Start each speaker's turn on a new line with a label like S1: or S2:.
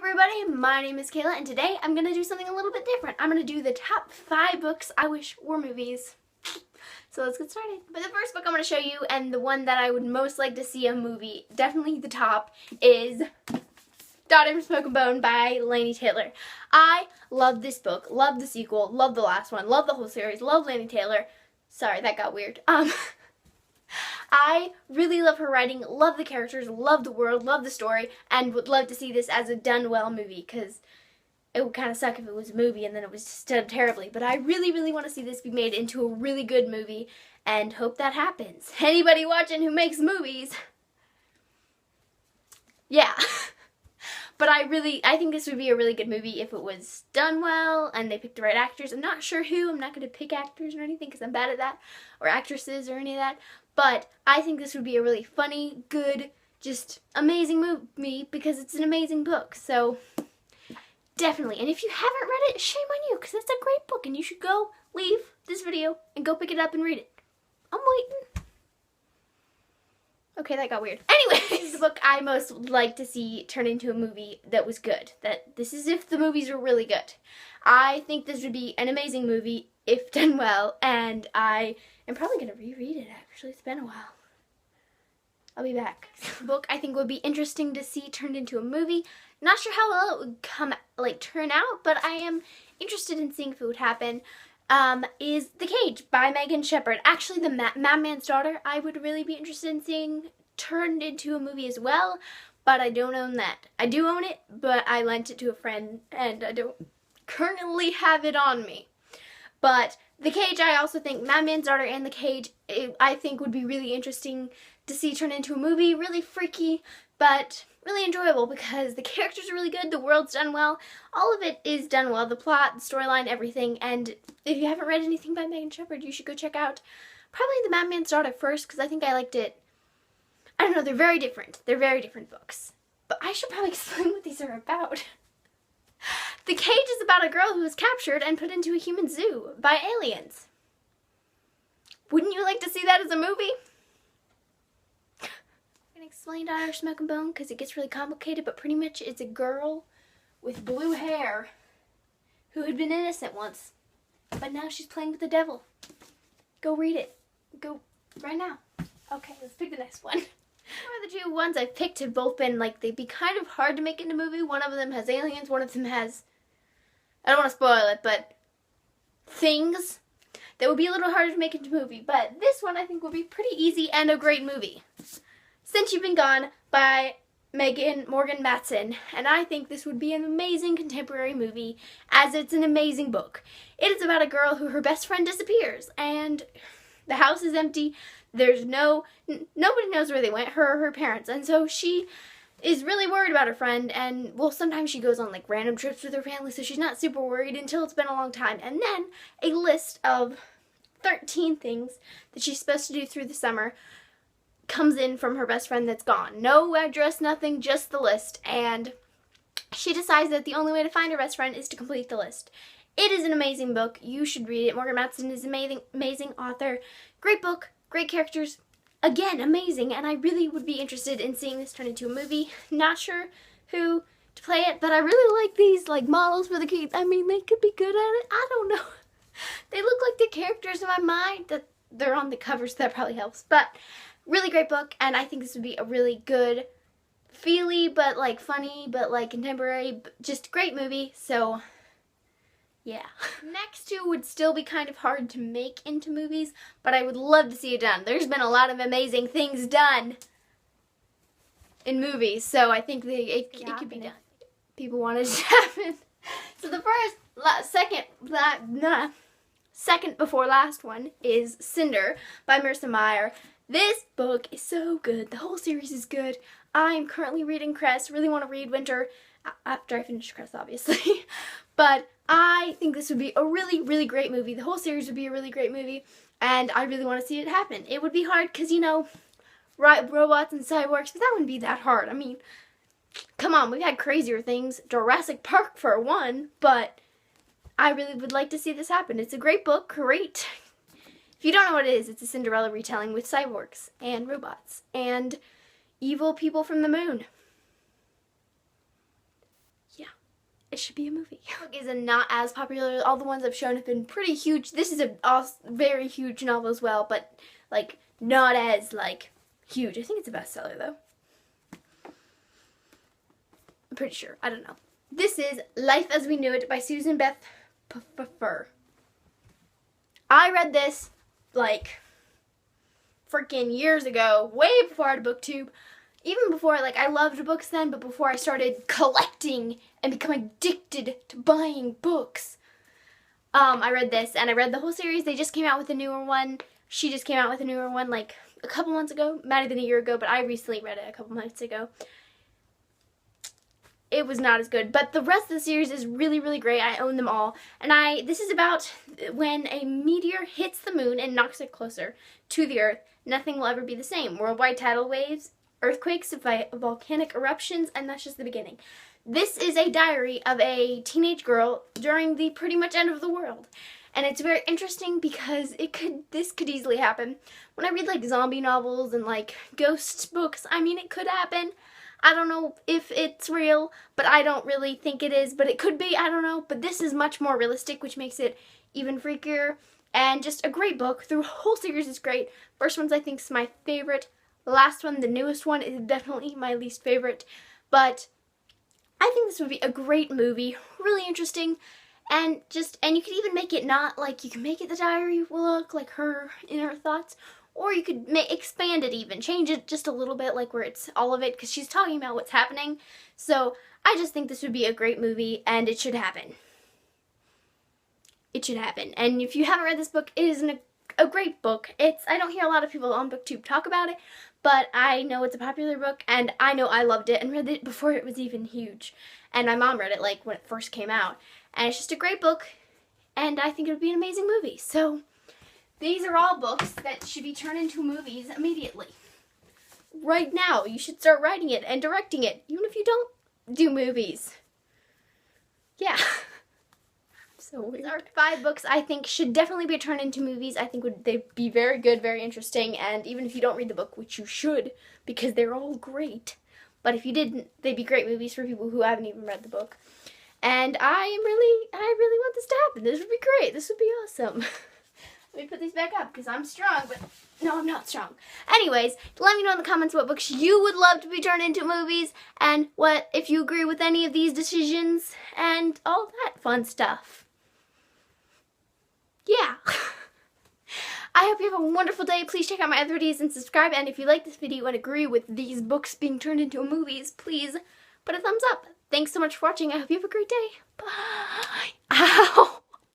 S1: everybody, my name is Kayla and today I'm going to do something a little bit different. I'm going to do the top 5 books I wish were movies. So let's get started. But the first book I'm going to show you, and the one that I would most like to see a movie, definitely the top, is Daughter from Smoke and Bone by Laini Taylor. I love this book, love the sequel, love the last one, love the whole series, love Laini Taylor. Sorry, that got weird. I really love her writing, love the characters, love the world, love the story, and would love to see this as a done well movie, because it would kind of suck if it was a movie and then it was just done terribly. But I really, really want to see this be made into a really good movie, and hope that happens. Anybody watching who makes movies, yeah. But I think this would be a really good movie if it was done well and they picked the right actors. I'm not sure who. I'm not going to pick actors or anything because I'm bad at that, or actresses or any of that. But I think this would be a really funny, good, just amazing movie because it's an amazing book. So definitely. And if you haven't read it, shame on you, because it's a great book and you should go leave this video and go pick it up and read it. I'm waiting. Okay, that got weird. Anyway, this is the book I most would like to see turn into a movie that was good. This is if the movies were really good. I think this would be an amazing movie if done well, and I am probably going to reread it, actually. It's been a while. I'll be back. The book I think would be interesting to see turned into a movie. Not sure how well it would turn out, but I am interested in seeing if it would happen. Is The Cage by Megan Shepherd. Actually, the Madman's Daughter I would really be interested in seeing turned into a movie as well, but I don't own that. I do own it, but I lent it to a friend and I don't currently have it on me. But The Cage, I also think, Madman's Daughter and The Cage, I think would be really interesting to see turn into a movie. Really freaky, but really enjoyable because the characters are really good, the world's done well, all of it is done well, the plot, the storyline, everything. And if you haven't read anything by Megan Shepherd, you should go check out probably The Madman's Daughter first, because I think I liked it. I don't know, they're very different. They're very different books. But I should probably explain what these are about. The Cage is about a girl who is captured and put into a human zoo by aliens. Wouldn't you like to see that as a movie? Explain Daughter of Smoke and Bone because it gets really complicated, but pretty much it's a girl with blue hair who had been innocent once, but now she's playing with the devil. Go read it. Go right now. Okay, let's pick the next one. The two ones I've picked have both been they'd be kind of hard to make into a movie. One of them has aliens, one of them has, I don't want to spoil it, but things that would be a little harder to make into a movie. But this one I think will be pretty easy and a great movie. Since You've Been Gone by Morgan Matson, and I think this would be an amazing contemporary movie as it's an amazing book. It is about a girl who her best friend disappears and the house is empty. There's nobody knows where they went, her or her parents, and so she is really worried about her friend, and well, sometimes she goes on random trips with her family, so she's not super worried until it's been a long time. And then a list of 13 things that she's supposed to do through the summer comes in from her best friend that's gone. No address, nothing, just the list. And she decides that the only way to find her best friend is to complete the list. It is an amazing book. You should read it. Morgan Matson is an amazing author. Great book, great characters. Again, amazing. And I really would be interested in seeing this turn into a movie. Not sure who to play it, but I really like these models for the kids. I mean, they could be good at it. I don't know. They look like the characters in my mind. That they're on the cover, so that probably helps. But really great book, and I think this would be a really good, feely, but funny, but contemporary, just great movie. So yeah. Next two would still be kind of hard to make into movies, but I would love to see it done. There's been a lot of amazing things done in movies, so I think it could be done. People want it to happen. So the second before last one is Cinder by Marissa Meyer. This book is so good. The whole series is good. I'm currently reading Cress. Really want to read Winter after I finish Cress, obviously. But I think this would be a really, really great movie. The whole series would be a really great movie, and I really want to see it happen. It would be hard because, robots and cyborgs, but that wouldn't be that hard. I mean, come on, we've had crazier things. Jurassic Park for one, but I really would like to see this happen. It's a great book, great. If you don't know what it is, it's a Cinderella retelling with cyborgs and robots and evil people from the moon. Yeah. it should be a movie. Book is not as popular. All the ones I've shown have been pretty huge. This is a very huge novel as well, but like not as like huge. I think it's a bestseller though. I'm pretty sure. I don't know. This is Life as We Knew It by Susan Beth Pfeffer. I read this like freaking years ago, way before I had a booktube. Even before, like, I loved books then, but before I started collecting and becoming addicted to buying books. I read this, and I read the whole series. They just came out with a newer one. She just came out with a newer one, like, a couple months ago. Might have been a year ago, but I recently read it a couple months ago. It was not as good, but the rest of the series is really, really great. I own them all. And this is about when a meteor hits the moon and knocks it closer to the Earth. Nothing will ever be the same. Worldwide tidal waves, earthquakes, volcanic eruptions, and that's just the beginning. This is a diary of a teenage girl during the pretty much end of the world. And it's very interesting because this could easily happen. When I read like zombie novels and like ghost books, I mean, it could happen. I don't know if it's real, but I don't really think it is, but it could be, I don't know. But this is much more realistic, which makes it even freakier. And just a great book. The whole series is great. First one's, I think, is my favorite. The last one, the newest one, is definitely my least favorite. But I think this would be a great movie. Really interesting. And you could even make it not like, you can make it the diary will look like her inner thoughts. Or you could expand it even, change it just a little bit, like where it's all of it, because she's talking about what's happening. So I just think this would be a great movie, and it should happen. It should happen. And if you haven't read this book, it is a great book. I don't hear a lot of people on BookTube talk about it, but I know it's a popular book, and I know I loved it and read it before it was even huge. And my mom read it like when it first came out. And it's just a great book, and I think it would be an amazing movie. So these are all books that should be turned into movies immediately. Right now, you should start writing it and directing it, even if you don't do movies. Yeah. So weird. These are 5 books I think should definitely be turned into movies. I think they'd be very good, very interesting, and even if you don't read the book, which you should, because they're all great. But if you didn't, they'd be great movies for people who haven't even read the book. And I really want this to happen. This would be great. This would be awesome. Let me put these back up because I'm strong, but no, I'm not strong. Anyways, let me know in the comments what books you would love to be turned into movies and if you agree with any of these decisions and all that fun stuff. Yeah. I hope you have a wonderful day. Please check out my other videos and subscribe. And if you like this video and agree with these books being turned into movies, please put a thumbs up. Thanks so much for watching. I hope you have a great day. Bye.